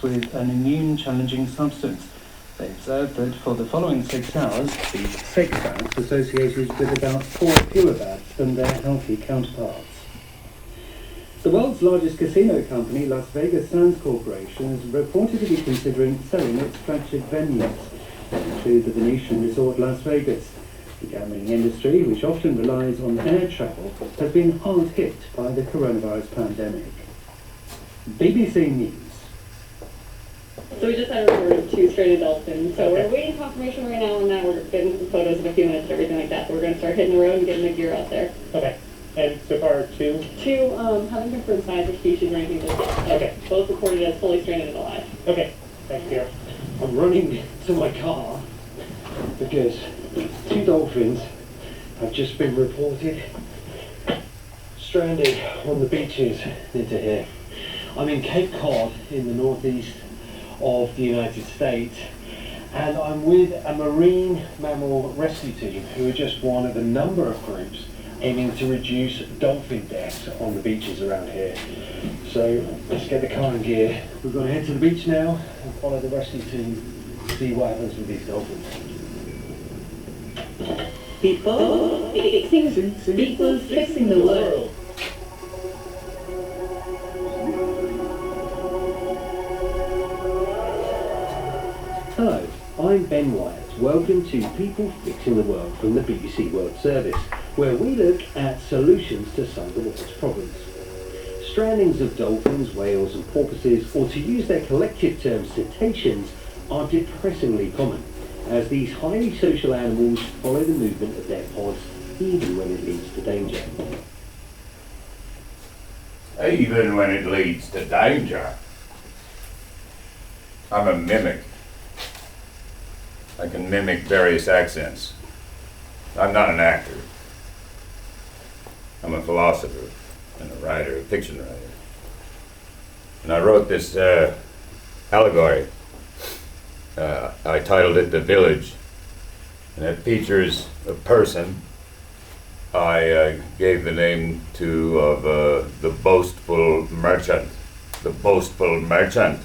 with an immune-challenging substance. They observed that for the following 6 hours, these sick bats associated with about 4 fewer bats than their healthy counterparts. The world's largest casino company, Las Vegas Sands Corporation, is reported to be considering selling its flagship venues, that include the Venetian Resort Las Vegas. The gambling industry, which often relies on air travel, has been hard hit by the coronavirus pandemic. BBC News. So we just had a report of 2 stranded dolphins. So we're waiting confirmation right now on that. We're getting some photos in a few minutes and everything like that. So we're going to start hitting the road and getting the gear out there. Okay. And so far, 2? 2 haven't confirmed size or species or anything just yet. Okay. Both reported as fully stranded and alive. Okay. Thanks, Pierre. I'm running to my car because 2 dolphins have just been reported stranded on the beaches near to here. I'm in Cape Cod in the northeast of the United States, and I'm with a marine mammal rescue team who are just one of a number of groups aiming to reduce dolphin deaths on the beaches around here. So let's get the car in gear. We've got to head to the beach now and follow the rescue team to see what happens with these dolphins. People fixing the world. Hello, I'm Ben Wyatt. Welcome to People Fixing the World from the BBC World Service, where we look at solutions to some of the world's problems. Strandings of dolphins, whales and porpoises, or to use their collective term, cetaceans, are depressingly common, as these highly social animals follow the movement of their pods even when it leads to danger. Even when it leads to danger. I'm a mimic. I can mimic various accents. I'm not an actor. I'm a philosopher and a writer, a fiction writer. And I wrote this allegory. I titled it The Village, and it features a person I gave the name to of the Boastful Merchant. The Boastful Merchant.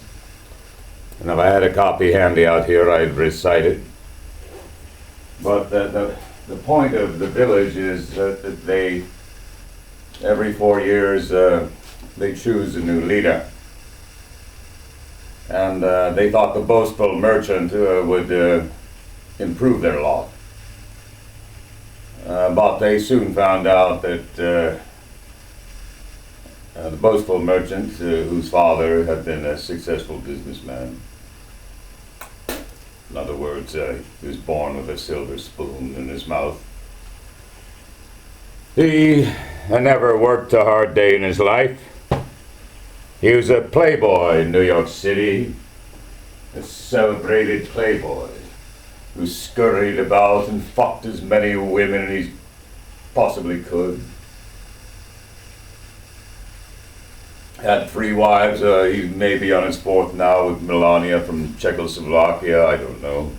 And if I had a copy handy out here, I'd recite it. But the point of the village is that they, every 4 years, they choose a new leader. And they thought the Boastful Merchant would improve their lot. But they soon found out that the Boastful Merchant, whose father had been a successful businessman, in other words, he was born with a silver spoon in his mouth. He had never worked a hard day in his life. He was a playboy in New York City, a celebrated playboy who scurried about and fucked as many women as he possibly could. Had 3 wives. He may be on his 4th now with Melania from Czechoslovakia. I don't know.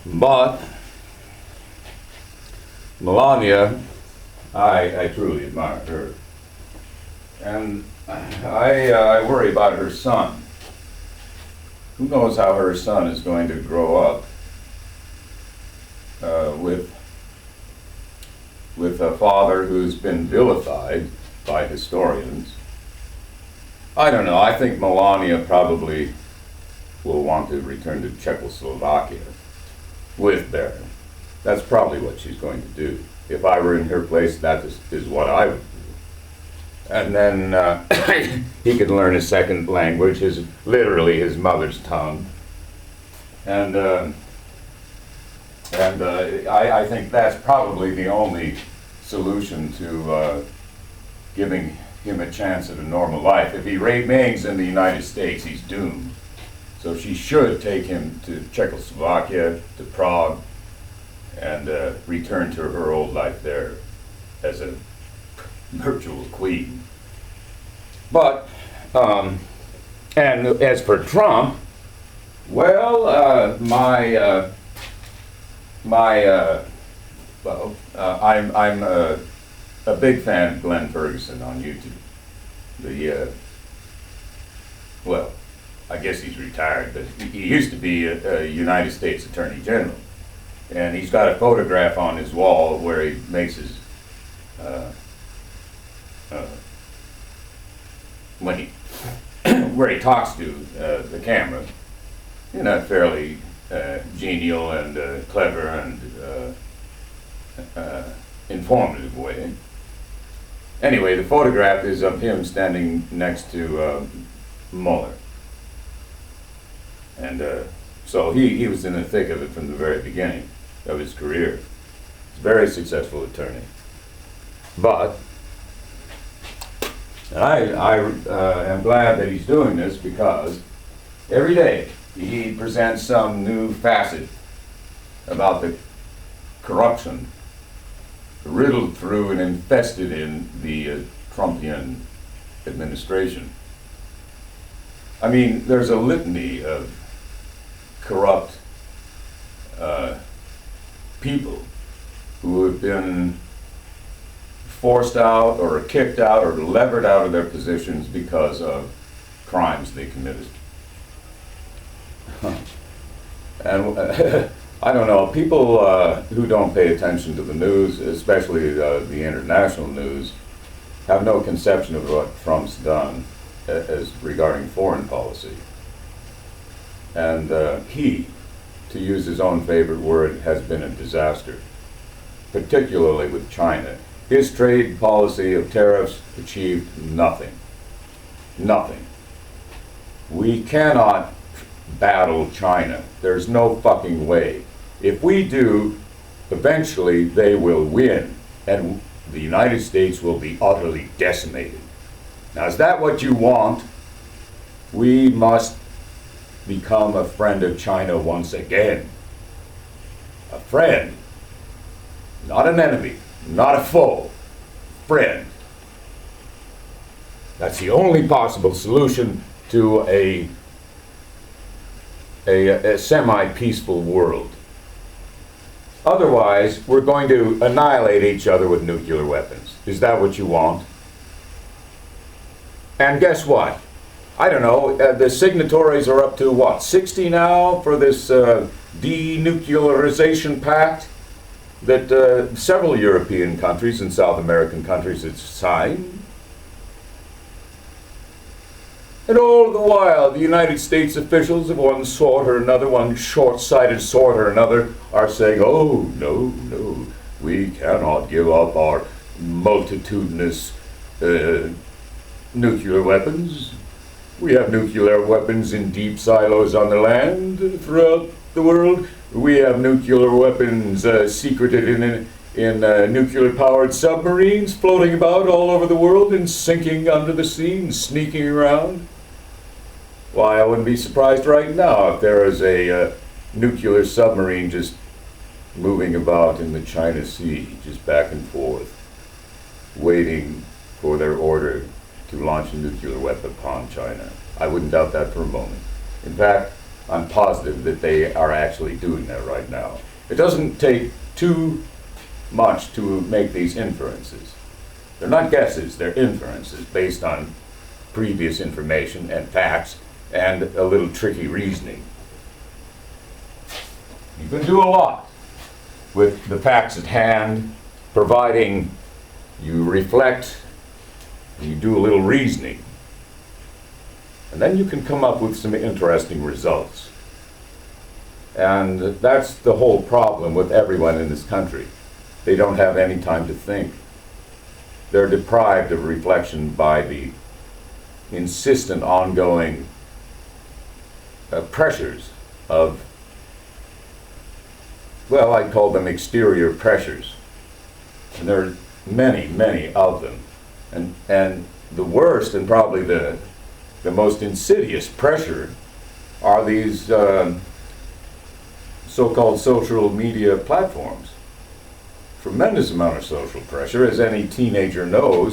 But Melania, I truly admire her. And I worry about her son. Who knows how her son is going to grow up with a father who's been vilified by historians. I don't know. I think Melania probably will want to return to Czechoslovakia with Baron. That's probably what she's going to do. If I were in her place, that is what I would do. And then he could learn a second language, literally his mother's tongue. And I think that's probably the only solution to giving him a chance at a normal life. If he remains in the United States, he's doomed. So she should take him to Czechoslovakia, to Prague, and return to her old life there as a virtual queen. But, and as for Trump, well, I'm a big fan of Glenn Ferguson on YouTube. I guess he's retired, but he used to be a United States Attorney General. And he's got a photograph on his wall where he makes his, when he, where he talks to the camera in a fairly genial and clever and informative way. Anyway, the photograph is of him standing next to Mueller. And so he was in the thick of it from the very beginning of his career. He's a very successful attorney. But I am glad that he's doing this, because every day he presents some new facet about the corruption riddled through and infested in the Trumpian administration. I mean, there's a litany of corrupt people who have been forced out or kicked out or levered out of their positions because of crimes they committed. And I don't know, people who don't pay attention to the news, especially the international news, have no conception of what Trump's done as regarding foreign policy. And he, to use his own favorite word, has been a disaster, particularly with China. His trade policy of tariffs achieved nothing. Nothing. We cannot battle China. There's no fucking way. If we do, eventually they will win, and the United States will be utterly decimated. Now, is that what you want? We must become a friend of China once again. A friend. Not an enemy. Not a foe. Friend. That's the only possible solution to a semi-peaceful world. Otherwise, we're going to annihilate each other with nuclear weapons. Is that what you want? And guess what? I don't know, the signatories are up to what, 60 now for this denuclearization pact that several European countries and South American countries have signed. And all the while, the United States officials of one sort or another, one short-sighted sort or another, are saying, oh, no, we cannot give up our multitudinous nuclear weapons. We have nuclear weapons in deep silos on the land throughout the world. We have nuclear weapons secreted in nuclear-powered submarines floating about all over the world and sinking under the sea and sneaking around. Why, I wouldn't be surprised right now if there is a nuclear submarine just moving about in the China Sea, just back and forth, waiting for their order to launch a nuclear weapon upon China. I wouldn't doubt that for a moment. In fact, I'm positive that they are actually doing that right now. It doesn't take too much to make these inferences. They're not guesses, they're inferences based on previous information and facts and a little tricky reasoning. You can do a lot with the facts at hand, providing you reflect, you do a little reasoning, and then you can come up with some interesting results. And that's the whole problem with everyone in this country. They don't have any time to think. They're deprived of reflection by the insistent, ongoing pressures of, well, I call them exterior pressures. And there are many, many of them. And the worst and probably the most insidious pressure are these so-called social media platforms. Tremendous amount of social pressure, as any teenager knows.